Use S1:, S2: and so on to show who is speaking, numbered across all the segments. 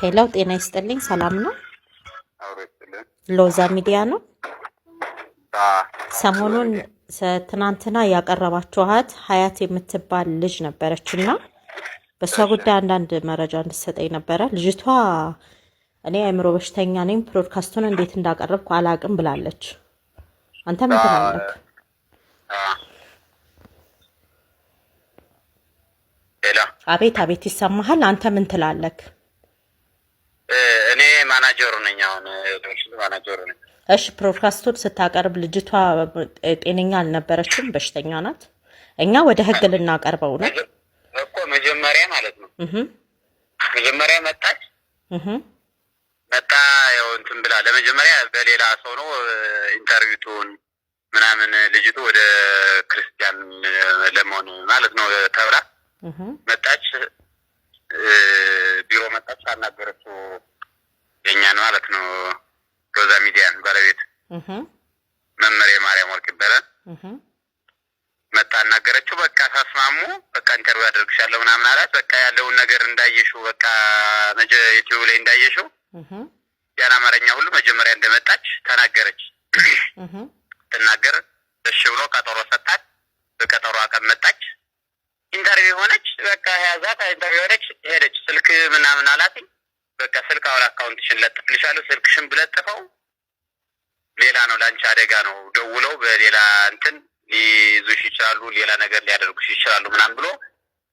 S1: ሄሎ ጤና ይስጥልኝ ሰላም ነው?
S2: አውረስልን
S1: ሎዛ ሚዲያ ነው።
S2: አ
S1: ሰሞኑን ትናንትና ያቀረባችኋት ሀያት የምትባል ልጅ ነበረችና በሷ ጉዳይ አንዳንድ መረጃ እንድትሰጠኝ ነበረ። ልጅቷ እኔ አእምሮ በሽተኛ ነኝ ፕሮድካስቱን እንዴት እንዳቀረብኩ አላቅም ብላለች። አንተ ምን ትላለህ?
S2: ሄሎ
S1: አቤት አቤት ይሰማሃል። አንተ ምን ትላለህ?
S2: እኔ ማናጀሩ ነኝ። አሁን ማናጀሩ ነኝ።
S1: እሺ ፕሮድካስቱን ስታቀርብ ልጅቷ ጤነኛ አልነበረችም፣ በሽተኛ ናት። እኛ ወደ ህግ ልናቀርበው ነው
S2: እኮ መጀመሪያ ማለት ነው። መጀመሪያ መጣች መጣ ያው እንትን ብላ ለመጀመሪያ በሌላ ሰው ነው ኢንተርቪውቱን ምናምን ልጅቱ ወደ ክርስቲያን ለመሆን ማለት ነው ተብላ መጣች። ቢሮ መጣች አናገረችው የኛን ማለት ነው ሎዛ ሚዲያን ባለቤት መመሪያ ማርያም ወርቅ ይባላል። መጣ አናገረችው። በቃ ተስማሙ። በቃ ኢንተርቪው አደርግሻለሁ ምናምን አላት። በቃ ያለውን ነገር እንዳየሽው በቃ ዩቲዩብ ላይ እንዳየሽው ያን አማርኛ ሁሉ መጀመሪያ እንደመጣች ተናገረች። ተናገረ እሺ ብሎ ቀጠሮ ሰጣት። በቀጠሮ ቀን መጣች። ኢንተርቪው ሆነች። በቃ ያዛት ኢንተርቪው ሆነች ሄደች። ስልክ ምናምን አላት። በቃ ስልክ አውራ አካውንትሽን ለጥፍልሻለሁ ስልክሽን ብለጥፈው ሌላ ነው ላንቺ አደጋ ነው ደውለው በሌላ እንትን ሊይዙሽ ይችላሉ ሌላ ነገር ሊያደርጉሽ ይችላሉ ምናምን ብሎ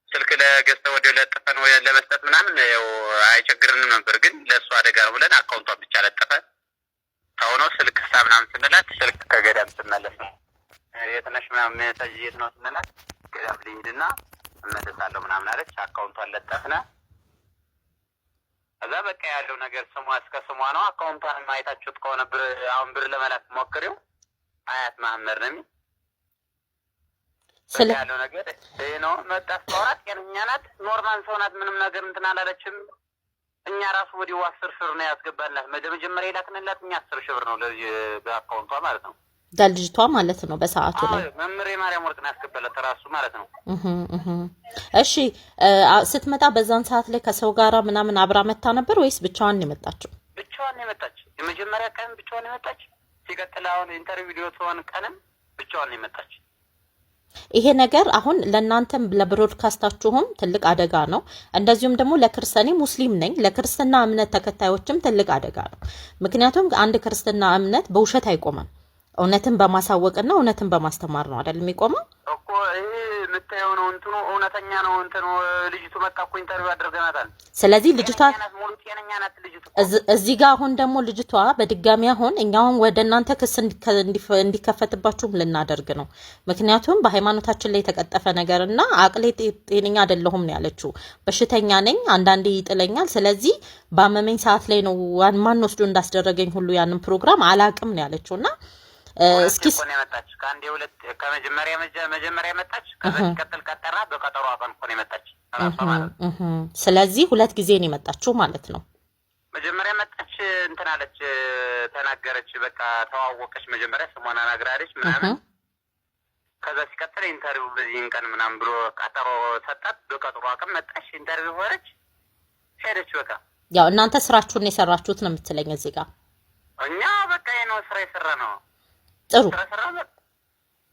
S2: ስልክ ለገዝተው ወደ ለጥፈን ወይ ለመስጠት ምናምን ያው አይቸግርንም ነበር፣ ግን ለሱ አደጋ ነው ብለን አካውንቷን ብቻ ለጥፈ ታውኖ ስልክ ምናምን ስንላት ስልክ ከገዳም ስመለስ ነው የትነሽ ምናምን ሜሴጅ የት ነው ስንላት ገዳም ልሂድና እመለሳለሁ ምናምን አለች። አካውንቷን ለጠፍነ። እዛ በቃ ያለው ነገር ስሟ እስከ ስሟ ነው። አካውንቷን ማየታችሁት ከሆነ አሁን ብር ለመላክ ሞክሪው አያት ማህመድ ነው ስለ ያለው ነገር ይሄ ነው። መጣስ ተወራት ጤነኛ ናት፣ ኖርማል ሰው ናት፣ ምንም ነገር እንትን አላለችም። እኛ ራሱ ወዲያው 10 ሺህ ብር ነው ያስገባላት። መጀመሪያ ይላክንላት እኛ 10 ሺህ ብር ነው በአካውንቷ ማለት ነው
S1: ዳልጅቷ ማለት ነው በሰዓቱ ላይ
S2: መምሬ ማርያም ወርቅ ነው ያስገባላት ራሱ ማለት ነው።
S1: እሺ ስትመጣ በዛን ሰዓት ላይ ከሰው ጋራ ምናምን አብራ መጣ ነበር ወይስ ብቻዋን ነው የመጣችው?
S2: ብቻዋን ነው የመጣች። የመጀመሪያ ቀን ብቻዋን ነው የመጣች። ሲቀጥል አሁን ኢንተርቪው ቪዲዮ ተሆነ ቀንም ብቻዋን ነው የመጣች።
S1: ይሄ ነገር አሁን ለእናንተም ለብሮድካስታችሁም ትልቅ አደጋ ነው። እንደዚሁም ደግሞ ለክርስቲያኒ ሙስሊም ነኝ ለክርስትና እምነት ተከታዮችም ትልቅ አደጋ ነው። ምክንያቱም አንድ ክርስትና እምነት በውሸት አይቆምም። እውነትን በማሳወቅና እውነትን በማስተማር ነው አይደል የሚቆመው
S2: እኮ። ይሄ የምታየው ነው እንትኑ እውነተኛ ነው እንትኑ። ልጅቱ መጣ እኮ ኢንተርቪው አድርገናታል።
S1: ስለዚህ ልጅቷ
S2: ሙሉ ጤነኛ ናት ልጅቱ።
S1: እዚህ ጋር አሁን ደግሞ ልጅቷ በድጋሚ አሁን እኛውን ወደ እናንተ ክስ እንዲከፈትባችሁም ልናደርግ ነው። ምክንያቱም በሃይማኖታችን ላይ የተቀጠፈ ነገርና አቅሌ ጤነኛ አይደለሁም ነው ያለችው። በሽተኛ ነኝ አንዳንዴ ይጥለኛል። ስለዚህ ባመመኝ ሰዓት ላይ ነው ማን ወስዶ እንዳስደረገኝ ሁሉ ያንን ፕሮግራም አላቅም ነው ያለችውና እስኪ
S2: ኮኔ መጣች ከአንዴ ሁለት ከመጀመሪያ መጣች። ከዛ ሲቀጥል ቀጠራ በቀጠሮ አቀን ኮኔ መጣች ራሷ ማለት ነው።
S1: ስለዚህ ሁለት ጊዜ ነው የመጣችው ማለት ነው።
S2: መጀመሪያ መጣች እንትን አለች ተናገረች። በቃ ተዋወቀች። መጀመሪያ ስሟን አናግራለች ምናምን። ከዛ ሲቀጥል ኢንተርቪው በዚህን ቀን ምናምን ብሎ ቀጠሮ ሰጣት። በቀጠሮ አቀን መጣች። ኢንተርቪው ሆነች ሄደች። በቃ
S1: ያው እናንተ ስራችሁን የሰራችሁት ነው የምትለኝ እዚህ ጋር።
S2: እኛ በቃ ነው ስራ የሰራ ነው
S1: ጥሩ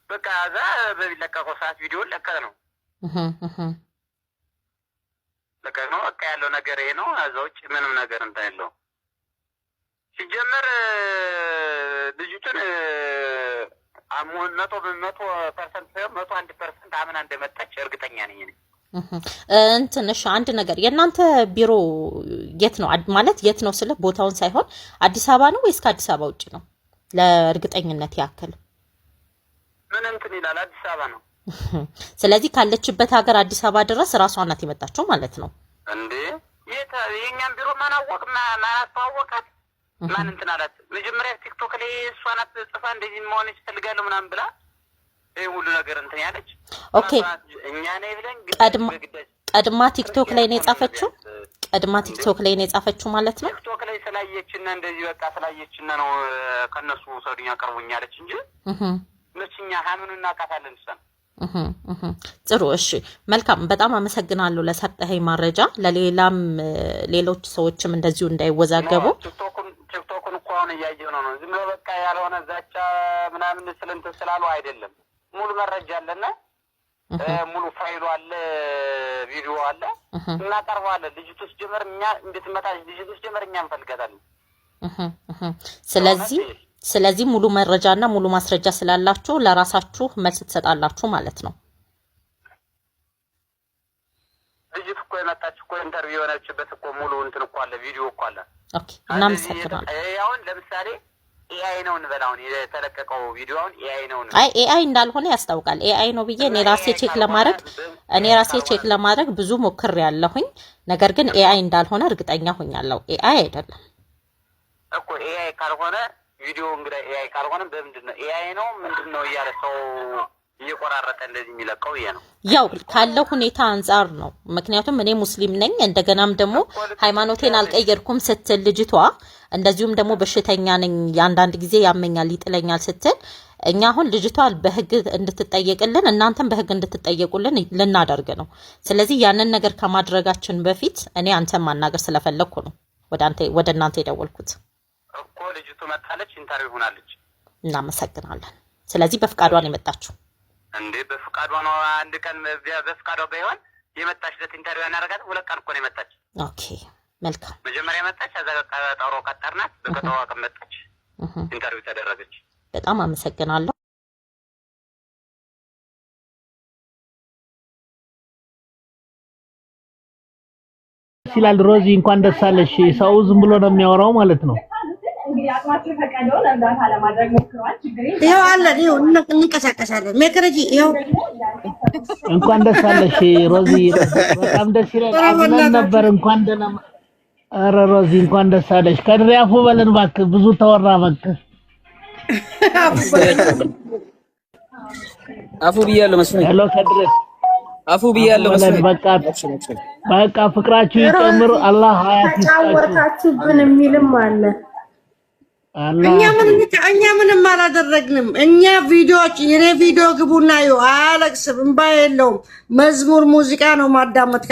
S2: በቃ እዛ በሚለቀቀው ሰዓት ቪዲዮ ለቀቅ ነው ለቀቅ ነው። በቃ ያለው ነገር ይሄ ነው። እዛ ውጭ ምንም ነገር እንትን የለውም። ሲጀመር ልጅቱን 100% 101% አምና እንደመጣች እርግጠኛ ነኝ እኔ።
S1: እንትን እሺ አንድ ነገር የእናንተ ቢሮ የት ነው ማለት የት ነው ስለ ቦታውን ሳይሆን አዲስ አበባ ነው ወይስ ከአዲስ አበባ ውጭ ነው? ለእርግጠኝነት ያክል
S2: ምን እንትን ይላል አዲስ አበባ ነው።
S1: ስለዚህ ካለችበት ሀገር አዲስ አበባ ድረስ ራሷ ናት የመጣችው ማለት ነው
S2: እንዴ? የኛን ቢሮ ማናወቅ ማናስተዋወቃት ማን እንትን አላት። መጀመሪያ ቲክቶክ ላይ እሷ ናት ጽፋ እንደዚህ መሆን ይፈልጋሉ ምናምን ብላ ይሄ ሁሉ ነገር እንትን ያለች።
S1: ኦኬ
S2: እኛ ነኝ ብለን
S1: ቀድማ ቲክቶክ ላይ ነው የጻፈችው። ቀድማ ቲክቶክ ላይ ነው የጻፈችው ማለት ነው።
S2: ቲክቶክ ላይ ስላየችና እንደዚህ በቃ ስላየችና ነው ከነሱ ሰውኛ ቀርቦኛለች እንጂ እኛ ሀምኑና እናቃታለን።
S1: ጥሩ እሺ መልካም በጣም አመሰግናለሁ ለሰጠኸኝ መረጃ ለሌላም ሌሎች ሰዎችም እንደዚሁ እንዳይወዛገቡ
S2: ቲክቶክን እኮ አሁን እያየሁ ነው ዝም ብሎ በቃ ያልሆነ ዛቻ ምናምን ስለንተ ስላሉ አይደለም ሙሉ መረጃ አለና ሙሉ ፋይሉ አለ ቪዲዮ አለ እናቀርባለን ልጅቱስ ጀመርኛ እንድትመጣ ልጅቱስ ጀመርኛ እንፈልጋታለን ስለዚህ ሙሉ መረጃና ሙሉ ማስረጃ ስላላችሁ ለራሳችሁ መልስ ትሰጣላችሁ ማለት ነው ልጅቱ እኮ የመጣች እኮ ኢንተርቪው የሆነችበት እኮ ሙሉ እንትን እኮ አለ ቪዲዮ እኮ አለ
S1: ኦኬ እናመሰግናለን
S2: አሁን ለምሳሌ ኤአይ ነው እንበላውን የተለቀቀው ቪዲዮውን ኤአይ ነው
S1: አይ ኤአይ እንዳልሆነ ያስታውቃል ኤአይ ነው ብዬ እኔ ራሴ ቼክ ለማድረግ ብዙ ሞክር ያለሁኝ ነገር ግን ኤአይ እንዳልሆነ እርግጠኛ ሆኛለሁ ኤአይ አይደለም
S2: እኮ ኤአይ ካልሆነ ቪዲዮ እንግዲህ ኤአይ ካልሆነ በምንድነው ኤአይ ነው ምንድነው ያለ ሰው ይቆራረጠ እንደዚህ የሚለቀው ነው
S1: ያው ካለው ሁኔታ አንፃር ነው ምክንያቱም እኔ ሙስሊም ነኝ እንደገናም ደግሞ ሃይማኖቴን አልቀየርኩም ስትል ልጅቷ እንደዚሁም ደግሞ በሽተኛ ነኝ ያንዳንድ ጊዜ ያመኛል ይጥለኛል ስትል እኛ አሁን ልጅቷ በህግ እንድትጠየቅልን እናንተም በህግ እንድትጠየቁልን ልናደርግ ነው ስለዚህ ያንን ነገር ከማድረጋችን በፊት እኔ አንተን ማናገር ስለፈለኩ ነው ወደ እናንተ የደወልኩት
S2: እኮ ልጅቱ መጣለች ኢንተርቪው ሆናለች
S1: እናመሰግናለን ስለዚህ በፍቃዷን የመጣችው
S2: እንዴ በፍቃዷ ነው አንድ ቀን በፍቃዷ ባይሆን የመጣችለት ኢንተርቪው ያናረጋት ሁለት ቀን እኮ ነው የመጣች
S1: ኦኬ መልካም
S2: መጀመሪያ መጣች አዛቀጣው ቀጠርናት በቀጠዋ ቀመጣች ኢንተርቪው ተደረገች
S1: በጣም አመሰግናለሁ
S3: ሲላል ሮዚ እንኳን ደስ አለሽ ሰው ዝም ብሎ ነው የሚያወራው ማለት ነው
S4: ይሄው አለ ይሄው እንቀሳቀሳለን ሜክረጂ ይሄው
S3: እንኳን ደስ አለሽ ሮዚ በጣም ደስ ይላል አብነን ነበር እንኳን ደህና ኧረ ሮዚ እንኳን ደስ አለሽ ከድሪያፉ በለን እባክህ ብዙ ተወራ እባክህ
S5: አፉ ብያለሁ መስሎኝ
S3: ሄሎ ከድሪያፍ
S5: አፉ ብያለሁ መስሎኝ
S3: በቃ ፍቅራችሁ ይጨምር አላህ ሀያት
S4: ይስጣችሁ ብን የሚልም አለ እኛ ምንም አላደረግንም እኛ ቪዲዮዎች የኔ ቪዲዮ ግቡና ይው አለቅስም እንባ የለውም መዝሙር ሙዚቃ ነው ማዳመጥ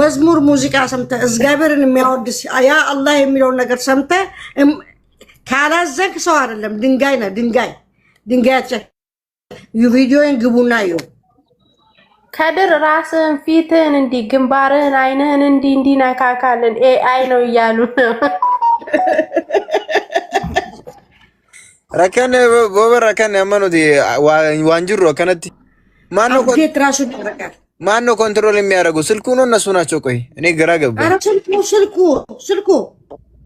S4: መዝሙር ሙዚቃ ሰምተ እግዚአብሔርን የሚያወድስ ያ አላህ የሚለውን ነገር ሰምተ ካላዘንክ ሰው አይደለም ድንጋይ ነው ድንጋያችን ቪዲዮን ግቡና ይው ከድር ራስን ፊትን እንዲ ግንባርን አይነን እንዲ ነካካልን ኤአይ ነው ይያሉ
S5: ረከነ ቦበር ረከነ ያመኑት ዋንጅሮ ከነቲ ማነው ኮንትሮል የሚያደርጉ ስልኩ ነው እነሱ ናቸው ቆይ እኔ ግራ ገባ
S4: አረ ስልኩ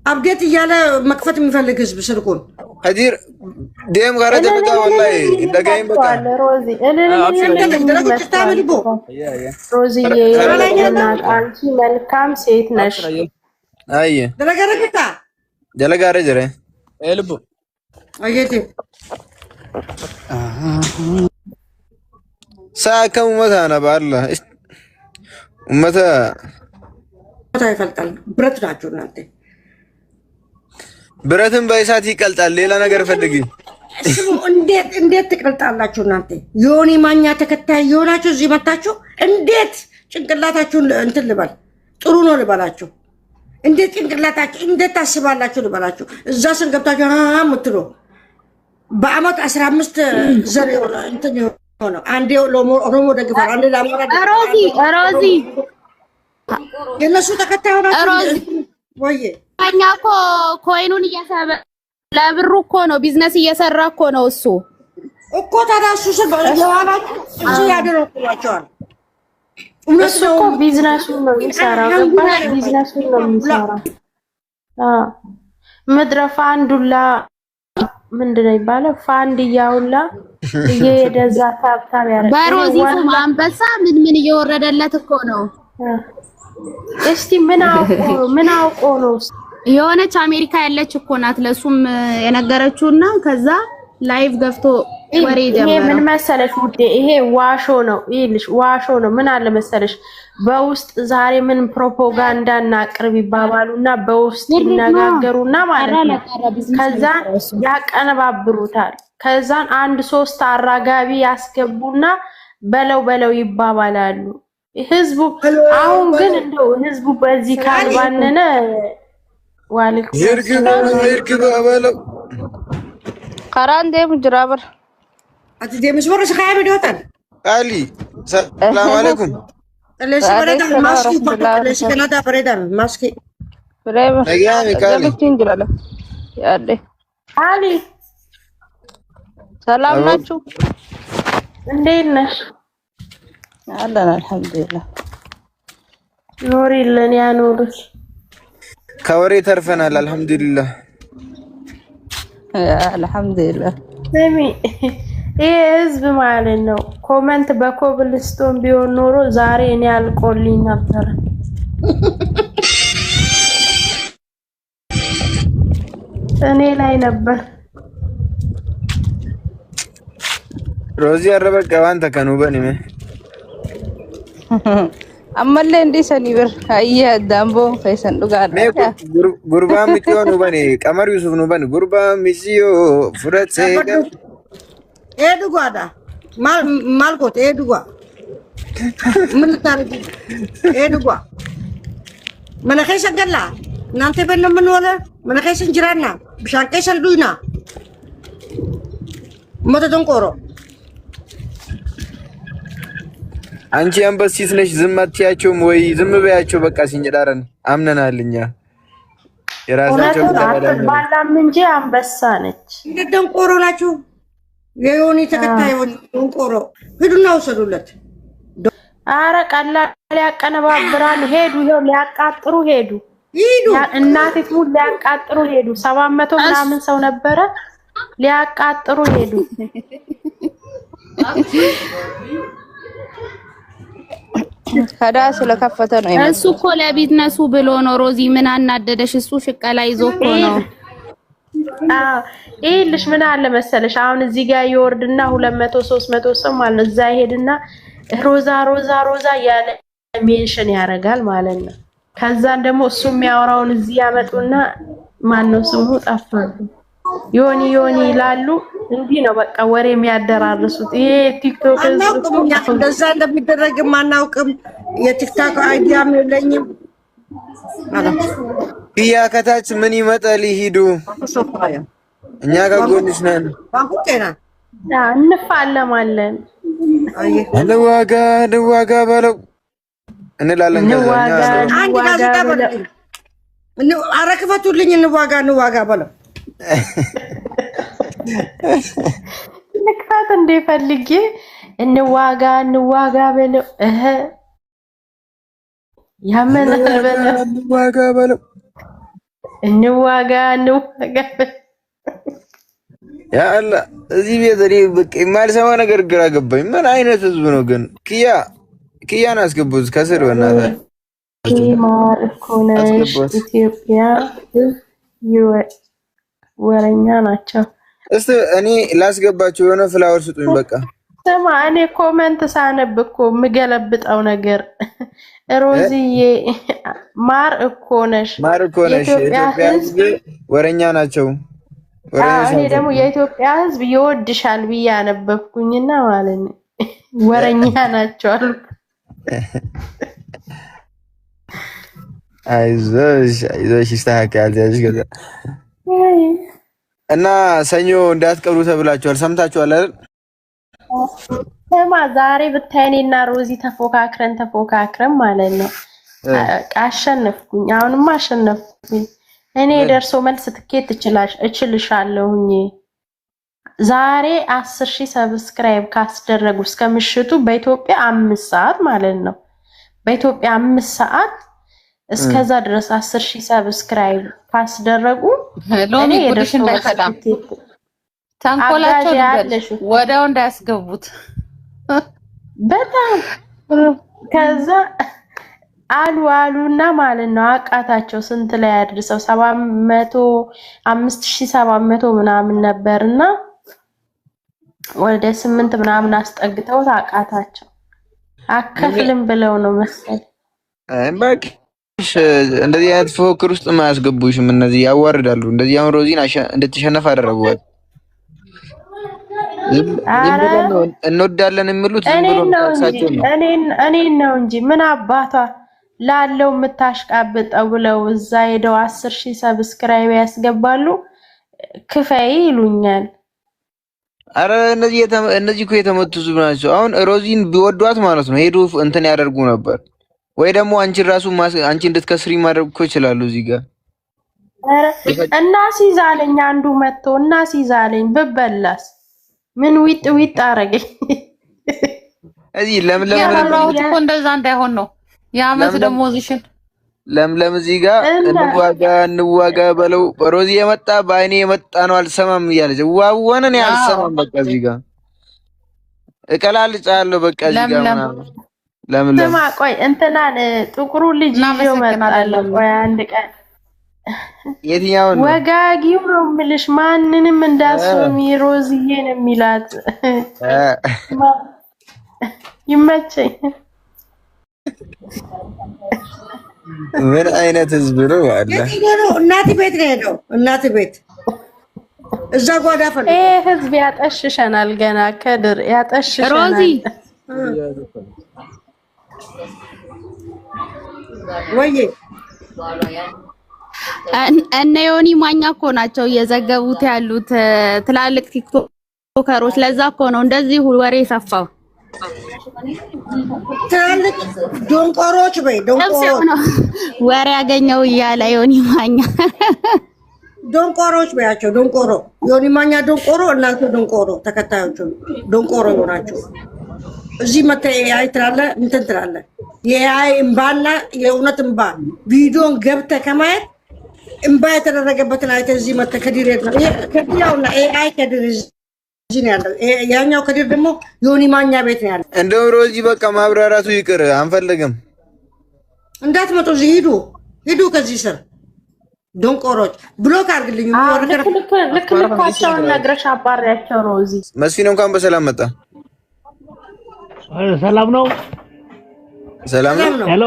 S4: አፕዴት እያለ መክፈት የሚፈልግ ህዝብ ስልኩን
S5: ሀዲር ደም ጋር ደምታ ወላሂ እንደጋይም በቃ
S4: ሮዚ አንቺ መልካም ሴት ነሽ
S5: አይ ደለጋረ ጀረ ኤልቡ
S4: አየቴ
S5: ሳከም መታና ባላ ኡመታ
S4: ይፈልጣል ብረት ናቸው እናንተ
S5: ብረትን በእሳት ይቀልጣል ሌላ ነገር ፈልጊ
S4: ስሙ እንዴት ትቀልጣላችሁ እናንተ ዮኒ ማኛ ተከታይ የሆናችሁ እዚህ መጣችሁ እንዴት ጭንቅላታችሁን እንትን ልበል ጥሩ ነው ልበላችሁ እንዴት ጭንቅላታችሁ እንዴት ታስባላችሁ ልበላችሁ እዛ ስንገብታችሁ ምትሉ በአመት 15 ዘር እንትን ሆነ አንዴ ኦሮሞ ደግፋል አንዴ ለአማራ
S6: ሮዚ
S4: የነሱ ተከታይ ሆናችሁ ወይ
S6: እኛ እኮ ኮይኑን እያሰበ ለብሩ እኮ ነው ቢዝነስ እየሰራ እኮ ነው እሱ
S4: እኮ ታዳሱ ስለዋላችሁ እሱ ያደረኩላችኋል እነሱ እኮ ቢዝነሱን ነው የሚሰራው ቢዝነሱን ነው የሚሰራው መድረፋ አንዱላ ምንድነው ይባላል ፋንዲያውላ እየደዛ ታብታብ ያረጋል
S6: በሮዚ ስም አንበሳ ምን እየወረደለት እኮ ነው
S4: እስቲ ምን አውቆ ነው
S6: የሆነች አሜሪካ ያለች እኮ ናት ለሱም የነገረችውና ከዛ ላይቭ ገፍቶ ወሬ ጀመረ ይሄ ምን መሰለሽ ውዴ ይሄ ዋሾ ነው ይልሽ ዋሾ ነው ምን አለ መሰለሽ በውስጥ ዛሬ ምን ፕሮፓጋንዳ እናቅርብ ይባባሉና በውስጥ ይነጋገሩና ማለት ነው ከዛ ያቀነባብሩታል ከዛን አንድ 3 አራጋቢ ያስገቡና በለው በለው ይባባላሉ ህዝቡ። አሁን ግን እንደው ህዝቡ በዚህ ካልባነነ ዋልኩም
S5: ይርግባ በለው
S7: ቀራን ደም ጅራበር
S4: አትዴ መስመር ሰካይ ቢዶታል
S5: አሊ ሰላም አለይኩም
S4: ለሽ በረዳ ማስኪ ለሽ ከናዳ በረዳ ማስኪ
S7: ብሬበር
S5: ነጋሚ ካሊ
S7: እንጅራለ ያለ
S6: አሊ
S7: ሰላም ናችሁ?
S6: እንዴት ነሽ?
S7: አለን አልሐምዱሊላህ።
S6: ኑሪልን ያኑርሽ።
S5: ከወሬ ተርፈናል አልሐምዱሊላህ።
S7: አልሐምዱሊላህ።
S6: ስሚ ይሄ ህዝብ ማለት ነው ኮመንት በኮብልስቶን ቢሆን ኖሮ ዛሬ እኔ አልቆልኝ ነበር። እኔ ላይ ነበር።
S5: ሮዚ አረበቃ ዋንተ ከኑ በኒመ
S7: አመለ እንዴ ሰኒብር አየ ዳምቦ ፈይሰን ዱጋዳ
S5: ጉርባ ሚቲዮ ኑ በኒ ቀመር ዩሱፍ ኑ በኒ ጉርባ ሚሲዮ ፍረት ሰይገ
S4: ኤዱጓዳ ማልኮት ኤዱጓ ምን ታረጊ ኤዱጓ መነከይሰን ገላ እናንተ በነ ምን ወለ መነከይሰን ጅራና ብሻንከይሰን ዱይና ሞተ ደንቆሮ
S5: አንቺ አንበሲት ነሽ። ዝም አትያቸውም ወይ? ዝም በያቸው በቃ ሲንጀዳረን አምነናልኛ። የራሳቸው
S6: ባላም እንጂ አንበሳ ነች።
S4: እንደ ደንቆሮ ናችሁ። የዮኒ ተከታይ ሆኒ ደንቆሮ ሂዱና ውሰዱለት።
S6: አረ ቀላል ያቀነባብራል። ሄዱ ይሄው ሊያቃጥሩ ሄዱ። እናቲቱ ሊያቃጥሩ ሄዱ። 700 ምናምን ሰው ነበረ ሊያቃጥሩ ሄዱ።
S7: ከዳ ስለከፈተ ነው የመጣው።
S8: እሱ እኮ ለቢዝነሱ ብሎ ነው። ሮዚ ምን አናደደሽ? እሱ ሽቀላ ይዞ እኮ ነው።
S6: ይኸውልሽ ምን አለ መሰለሽ አሁን እዚህ ጋር ይወርድና 200 300 ሰው ማለት ነው እዛ ይሄድና ሮዛ ሮዛ ሮዛ ያለ ሜንሽን ያደርጋል ማለት ነው። ከዛን ደግሞ እሱ የሚያወራውን እዚህ ያመጡና ማን ነው ስሙ ጠፋሉ ዮኒ ዮኒ ይላሉ። እንዲህ ነው በቃ ወሬ የሚያደራርሱት። ይሄ ቲክቶክ
S4: እንደዛ እንደሚደረግ ማናውቅም። የቲክቶክ አይዲያም የለኝም።
S5: ያ ከታች ምን ይመጣል? ይሄዱ እኛ ጋር ጎንሽ ነን።
S4: ባንኩቴና
S6: እንፋለማለን።
S5: እንዋጋ በለው እንላለን።
S4: አንድ ጋዜጣ በለው አረክፈቱልኝ። እንዋጋ በለው
S6: ንክፋት እንደፈልጌ እንዋጋ በለው ያመነ በለው እንዋጋ
S5: ያ አላህ እዚህ ቤት እኔ በቃ የማልሰማ ነገር ግራ ገባኝ። ምን አይነት ህዝብ ነው ግን? ኪያን አስገቡት ከስር በእናትህ
S6: ማር እኮ ነሽ። ኢትዮጵያ ወረኛ ናቸው።
S5: እስቲ እኔ ላስገባቸው የሆነ ፍላወር ስጡኝ በቃ።
S6: ስማ እኔ ኮመንት ሳነብ እኮ የምገለብጠው ነገር ሮዚዬ ማር እኮ ነሽ የኢትዮጵያ ህዝብ
S5: ወረኛ ናቸው።
S6: እኔ ደግሞ የኢትዮጵያ ህዝብ ይወድሻል ብዬ አነበብኩኝና ማለት ነው ወረኛ ናቸው አልኩ።
S5: አይዞሽ ይስተካከላል ያልሽ ገዛ እና ሰኞ እንዳትቀሩ ተብላችኋል። ሰምታችኋል አይደል?
S6: ስማ ዛሬ ብታይ እኔና ሮዚ ተፎካክረን ማለት ነው አሸነፍኩኝ። አሁንማ አሸነፍኩኝ። እኔ ደርሶ መልስ ትኬት እችልሻለሁኝ። ዛሬ 10,000 ሰብስክራይብ ካስደረጉ እስከ ምሽቱ በኢትዮጵያ 5 ሰዓት ማለት ነው በኢትዮጵያ 5 ሰዓት እስከዛ ድረስ 10,000 ሰብስክራይብ ካስደረጉ
S8: ሎሚ ጉድሽ እንዳይፈላም ታንኮላቸው ይደልሽ ወዳው እንዳያስገቡት
S6: በጣም ከዛ አሉና ማለት ነው አቃታቸው። ስንት ላይ አድርሰው 700 5700 ምናምን ነበርና ወደ 8 ምናምን አስጠግተው አቃታቸው። አከፍልም ብለው ነው መሰል
S5: ባክ እንደዚህ አይነት ፉክክር ውስጥ ማያስገቡሽም። እነዚህ ያዋርዳሉ። እንደዚህ አሁን ሮዚን እንድትሸነፍ አደረጉት። እንወዳለን የሚሉት ዝም ብሎ ታክሳቸው ነው።
S6: እኔን ነው እንጂ ምን አባቷ ላለው የምታሽቃብጠው ብለው እዛ ሄደው 10,000 ሰብስክራይብ ያስገባሉ። ክፈይ ይሉኛል።
S5: አረ እነዚህ እኮ የተመቱ ዙብ ናቸው። አሁን ሮዚን ቢወዷት ማለት ነው ሄዱ እንትን ያደርጉ ነበር ወይ ደግሞ አንቺ እንድትከስሪ ማድረግ እኮ ይችላሉ። እዚህ ጋር
S6: እና ሲዛለኝ አንዱ መጥቶ እና ሲዛለኝ ብበላስ ምን ዊጥ አረገኝ።
S5: እዚህ ለምለም
S7: እኮ እንደዛ እንዳይሆን ነው ያመት ደሞዝሽን
S5: ለምለም እዚህ ጋር እንዋጋ በለው። ሮዚ የመጣ በአይኔ የመጣ ነው አልሰማም እያለች ዋወነን ያልሰማም በቃ እዚህ ጋር እቀላልጫለሁ በቃ እዚህ ጋር ለምለም
S6: ስማ ቆይ እንትናን ጥቁሩ ልጅ ይዤው መጣለሁ። ቆይ አንድ ቀን
S5: የትኛው ነው
S6: ወጋጊው ነው የምልሽ። ማንንም እንዳስሚ ሮዚዬን የሚላት ይመቸኝ።
S5: ምን አይነት ህዝብ ነው አለ።
S4: እናት ቤት ነው ሄደው እናት ቤት እዛ ጓዳ ፈለ
S6: ህዝብ ያጠሽሸናል። ገና ከድር ያጠሽሸናል። ሮዚ
S4: ወይ
S8: እነ ዮኒ ማኛ እኮ ናቸው እየዘገቡት ያሉት ትላልቅ ቲክቶከሮች። ለዛ እኮ ነው እንደዚህ ወሬ ሰፋው።
S4: ትላልቅ ዶንቆሮች በይ ዶንቆሮ
S8: ወሬ ያገኘው እያለ ዮኒ ማኛ
S4: ዶንቆሮች በያቸው። ዶንቆሮ ዮኒ ማኛ ዶንቆሮ፣ እናንተ ዶንቆሮ ተከታዮቹ ዶንቆሮ ይሆናችሁ። እዚህ መተ ኤአይ ትላለ እንትን ትላለ። የኤአይ እምባና የእውነት እምባ ቪዲዮን ገብተ ከማየት እምባ የተደረገበትን አይተ እዚህ መተ ከዲሬት ነው ከዲያውና ኤአይ ከዲር እዚህ ነው ያለው። ያኛው ከዲር ደግሞ ዮኒ ማኛ ቤት ነው ያለው።
S5: እንደው ሮዚ በቃ ማብራራቱ ይቅር አንፈልግም።
S4: እንዳትመጡ እዚህ ሂዱ ከዚህ ስር ዶንቆሮች ብሎክ አድርግልኝ።
S6: ልካቸውን ነግረሽ አባሪያቸው ነው። እዚህ
S5: መስፊን እንኳን በሰላም መጣ።
S3: ሰላም ነው።
S5: ሰላም ነው።
S3: ሄሎ